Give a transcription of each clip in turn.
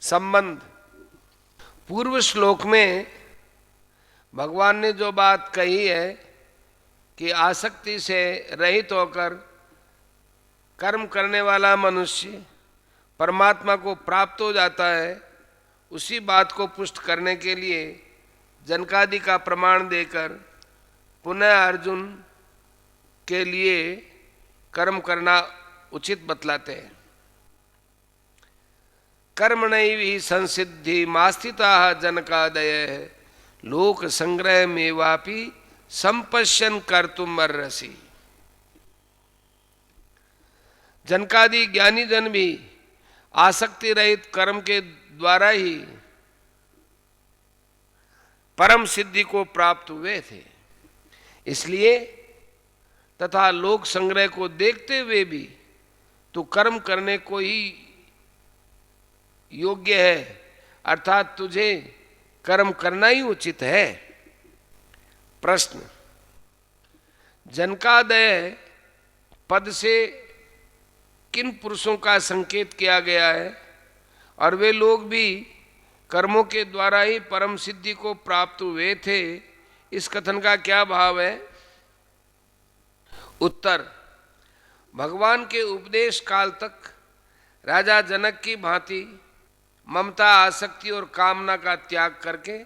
संबंध। पूर्व श्लोक में भगवान ने जो बात कही है कि आसक्ति से रहित होकर कर्म करने वाला मनुष्य परमात्मा को प्राप्त हो जाता है, उसी बात को पुष्ट करने के लिए जनकादि का प्रमाण देकर पुनः अर्जुन के लिए कर्म करना उचित बतलाते हैं। कर्मणैव हि संसिद्धि मास्थिता जनकादयः लोक संग्रह में वापि संपश्यन कर्तुम अर्हसि। जनकादि ज्ञानी जन भी आसक्ति रहित कर्म के द्वारा ही परम सिद्धि को प्राप्त हुए थे। इसलिए तथा लोक संग्रह को देखते हुए भी तो कर्म करने को ही योग्य है, अर्थात तुझे कर्म करना ही उचित है। प्रश्न, जनकादय पद से किन पुरुषों का संकेत किया गया है और वे लोग भी कर्मों के द्वारा ही परम सिद्धि को प्राप्त हुए थे, इस कथन का क्या भाव है? उत्तर, भगवान के उपदेश काल तक राजा जनक की भांति ममता, आसक्ति और कामना का त्याग करके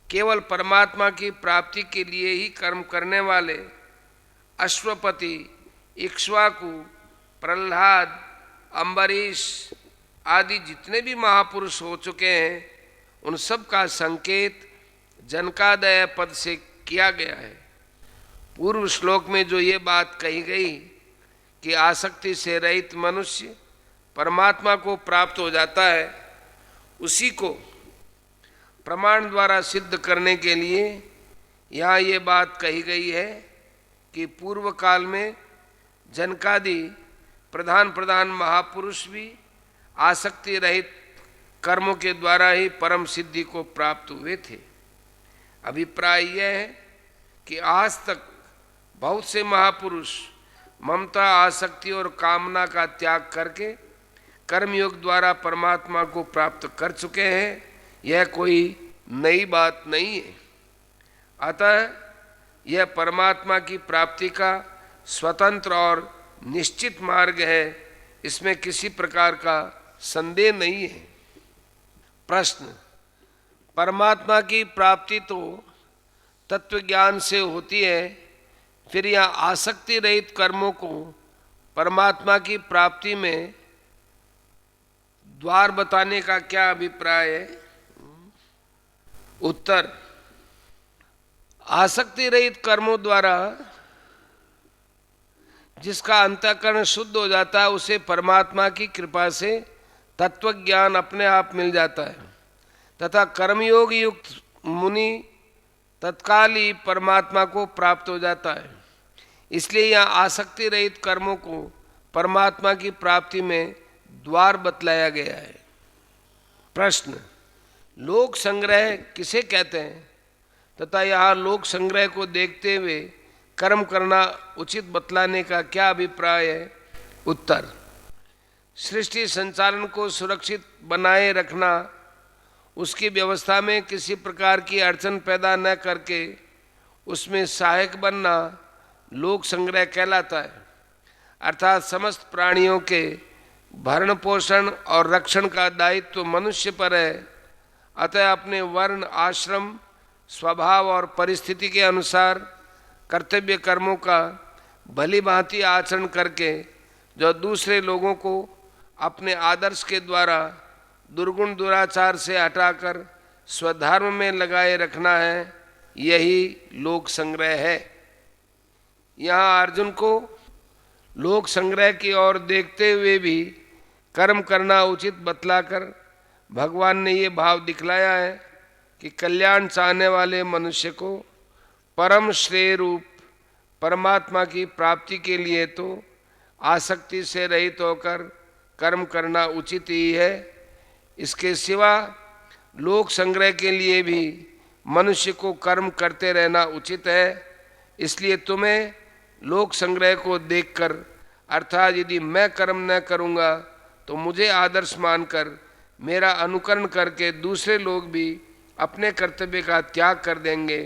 केवल परमात्मा की प्राप्ति के लिए ही कर्म करने वाले अश्वपति, इक्ष्वाकु, प्रहलाद, अम्बरीश आदि जितने भी महापुरुष हो चुके हैं, उन सब का संकेत जनकादय पद से किया गया है। पूर्व श्लोक में जो ये बात कही गई कि आसक्ति से रहित मनुष्य परमात्मा को प्राप्त हो जाता है, उसी को प्रमाण द्वारा सिद्ध करने के लिए यहाँ ये बात कही गई है कि पूर्व काल में जनकादि प्रधान प्रधान महापुरुष भी आसक्ति रहित कर्मों के द्वारा ही परम सिद्धि को प्राप्त हुए थे। अभिप्राय यह है कि आज तक बहुत से महापुरुष ममता, आसक्ति और कामना का त्याग करके कर्मयोग द्वारा परमात्मा को प्राप्त कर चुके हैं। यह कोई नई बात नहीं है। अतः यह परमात्मा की प्राप्ति का स्वतंत्र और निश्चित मार्ग है, इसमें किसी प्रकार का संदेह नहीं है। प्रश्न, परमात्मा की प्राप्ति तो तत्व ज्ञान से होती है, फिर यहाँ आसक्ति रहित कर्मों को परमात्मा की प्राप्ति में द्वार बताने का क्या अभिप्राय है? उत्तर, आसक्ति रहित कर्मों द्वारा जिसका अंतःकरण शुद्ध हो जाता है, उसे परमात्मा की कृपा से तत्व ज्ञान अपने आप मिल जाता है तथा कर्मयोग युक्त मुनि तत्काल ही परमात्मा को प्राप्त हो जाता है। इसलिए यहाँ आसक्ति रहित कर्मों को परमात्मा की प्राप्ति में द्वार बतलाया गया है। प्रश्न, लोक संग्रह किसे कहते हैं तथा यहाँ लोक संग्रह को देखते हुए कर्म करना उचित बतलाने का क्या अभिप्राय है? उत्तर, सृष्टि संचालन को सुरक्षित बनाए रखना, उसकी व्यवस्था में किसी प्रकार की अड़चन पैदा न करके उसमें सहायक बनना लोक संग्रह कहलाता है। अर्थात समस्त प्राणियों के भरण पोषण और रक्षण का दायित्व मनुष्य पर है। अतः अपने वर्ण, आश्रम, स्वभाव और परिस्थिति के अनुसार कर्तव्य कर्मों का भली भांति आचरण करके जो दूसरे लोगों को अपने आदर्श के द्वारा दुर्गुण दुराचार से हटाकर स्वधर्म में लगाए रखना है, यही लोक संग्रह है। यहाँ अर्जुन को लोक संग्रह की ओर देखते हुए भी कर्म करना उचित बतलाकर भगवान ने ये भाव दिखलाया है कि कल्याण चाहने वाले मनुष्य को परम श्रेय रूप परमात्मा की प्राप्ति के लिए तो आसक्ति से रहित होकर कर्म करना उचित ही है। इसके सिवा लोक संग्रह के लिए भी मनुष्य को कर्म करते रहना उचित है। इसलिए तुम्हें लोक संग्रह को देखकर, अर्थात यदि मैं कर्म न करूँगा तो मुझे आदर्श मानकर मेरा अनुकरण करके दूसरे लोग भी अपने कर्तव्य का त्याग कर देंगे,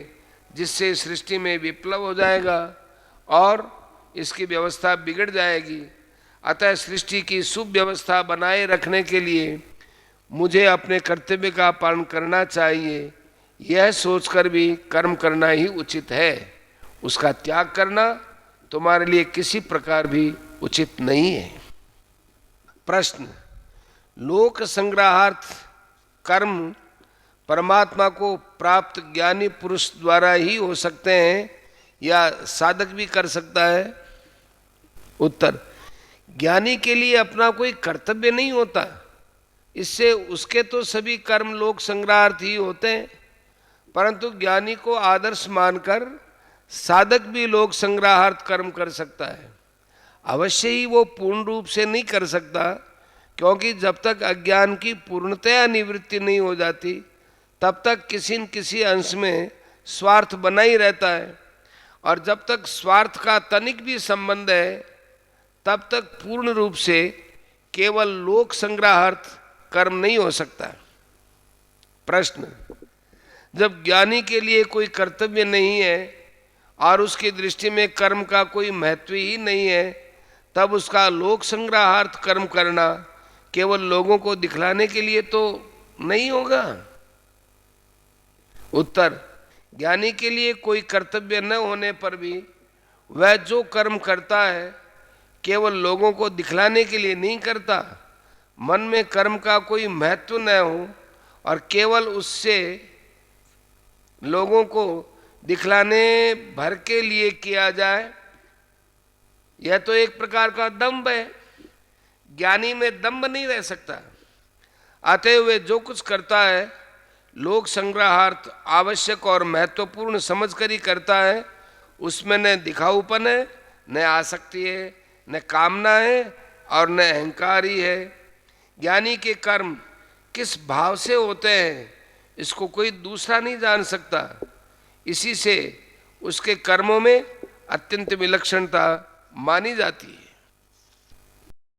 जिससे सृष्टि में विप्लव हो जाएगा और इसकी व्यवस्था बिगड़ जाएगी। अतः सृष्टि की सुव्यवस्था बनाए रखने के लिए मुझे अपने कर्तव्य का पालन करना चाहिए। यह सोचकर भी कर्म करना ही उचित है। उसका त्याग करना तुम्हारे लिए किसी प्रकार भी उचित नहीं है। प्रश्न, लोक संग्रहार्थ कर्म परमात्मा को प्राप्त ज्ञानी पुरुष द्वारा ही हो सकते हैं या साधक भी कर सकता है? उत्तर, ज्ञानी के लिए अपना कोई कर्तव्य नहीं होता, इससे उसके तो सभी कर्म लोक संग्रहार्थ ही होते हैं, परंतु ज्ञानी को आदर्श मानकर साधक भी लोक संग्रहार्थ कर्म कर सकता है। अवश्य ही वो पूर्ण रूप से नहीं कर सकता, क्योंकि जब तक अज्ञान की पूर्णतया निवृत्ति नहीं हो जाती तब तक किसी न किसी अंश में स्वार्थ बना ही रहता है, और जब तक स्वार्थ का तनिक भी संबंध है तब तक पूर्ण रूप से केवल लोक संग्रहार्थ कर्म नहीं हो सकता। प्रश्न, जब ज्ञानी के लिए कोई कर्तव्य नहीं है और उसकी दृष्टि में कर्म का कोई महत्व ही नहीं है, तब उसका लोक संग्रहार्थ कर्म करना केवल लोगों को दिखलाने के लिए तो नहीं होगा। उत्तर, ज्ञानी के लिए कोई कर्तव्य न होने पर भी वह जो कर्म करता है केवल लोगों को दिखलाने के लिए नहीं करता। मन में कर्म का कोई महत्व न हो और केवल उससे लोगों को दिखलाने भर के लिए किया जाए, यह तो एक प्रकार का दंभ है। ज्ञानी में दंभ नहीं रह सकता। आते हुए जो कुछ करता है लोक संग्रहार्थ आवश्यक और महत्वपूर्ण समझकर ही करता है। उसमें न दिखाऊपन है, न आसक्ति है, न कामना है और न अहंकार ही है। ज्ञानी के कर्म किस भाव से होते हैं इसको कोई दूसरा नहीं जान सकता। इसी से उसके कर्मों में अत्यंत विलक्षणता मानी जाती है।